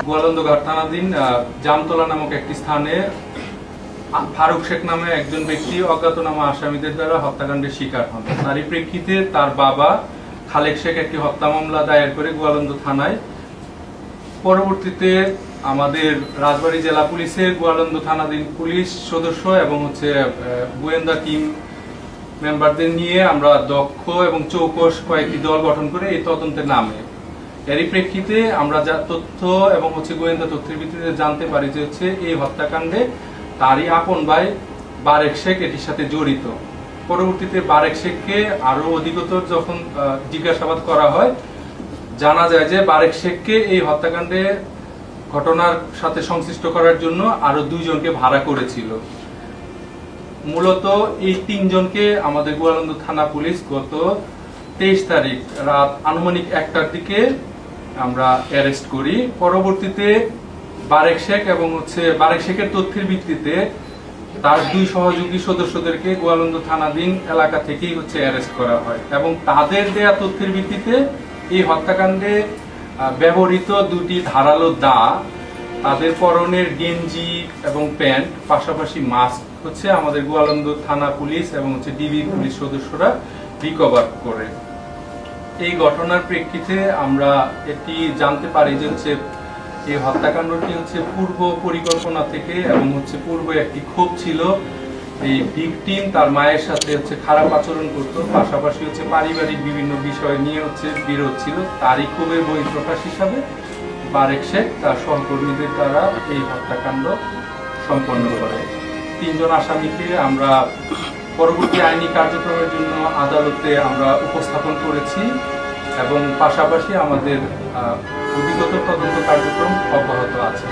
গোয়ালন্দঘাট থানাধীন জামতলা নামক একটি স্থানে ফারুক শেখ নামে একজন ব্যক্তি অজ্ঞাতনামা আসামিদের দ্বারা হত্যাকাণ্ডের শিকার হন। তারই প্রেক্ষিতে তার বাবা খালেক শেখ একটি হত্যা মামলা দায়ের করে গোয়ালন্দ থানায়। পরবর্তীতে আমাদের রাজবাড়ী জেলা পুলিশের গোয়ালন্দ থানাধীন পুলিশ সদস্য এবং গোয়েন্দা টিম মেম্বারদের নিয়ে আমরা দক্ষ এবং চৌকস কয়েকটি দল গঠন করে এই তদন্তে নামে। এরই প্রেক্ষিতে আমরা যা তথ্য এবং গোয়েন্দা তথ্যের ভিত্তিতে জানতে পারি যে এই হত্যাকাণ্ডে তারই আপন ভাই বারেক শেখ এটির সাথে জড়িত। পরবর্তীতে বারেক শেখকে আরো অধিকতর যখন জিজ্ঞাসাবাদ করা হয়, জানা যায় যে বারেক শেখকে এই হত্যাকাণ্ডে ঘটনার সাথে সংশ্লিষ্ট করার জন্য আরো 2 জনকে ভাড়া করেছিল। মূলত এই 3 জনকে আমাদের গোয়ালন্দ থানা পুলিশ গত 23 তারিখ রাত আনুমানিক 1টার দিকে আমরা অ্যারেস্ট করি। পরবর্তীতে বারেক শেখ এবং বারেক শেখের তথ্যের ভিত্তিতে তার 2 সহযোগী সদস্যদেরকে গোয়ালন্দ থানাধীন এলাকা থেকেই অ্যারেস্ট করা হয় এবং তাদের দেয়া তথ্যের ভিত্তিতে এই হত্যাকাণ্ডে ব্যবহৃত 2টি ধারালো দা, তাদের পরনের গেঞ্জি এবং প্যান্ট, পাশাপাশি মাস্ক আমাদের গোয়ালন্দ থানা পুলিশ এবং ডিবি পুলিশ সদস্যরা রিকভার করে। এই ঘটনার প্রেক্ষিতে আমরা এটি জানতে পারি যে এই হত্যাকাণ্ডটি পূর্ব পরিকল্পনা থেকে এবং পূর্ব একটি ক্ষোভ ছিল। এই ভিকটিম তার মায়ের সাথে খারাপ আচরণ করত, পাশাপাশি পারিবারিক বিভিন্ন বিষয় নিয়ে বিরোধ ছিল। তারই ক্ষোভের বহিঃপ্রকাশ হিসাবে বারেক শেখ তার সহকর্মীদের দ্বারা এই হত্যাকাণ্ড সম্পন্ন করে। 3 জন আসামিকে আমরা পরবর্তী আইনি কার্যক্রমের জন্য আদালতে আমরা উপস্থাপন করেছি এবং পাশাপাশি আমাদের অধিকতর তদন্ত কার্যক্রম অব্যাহত আছে।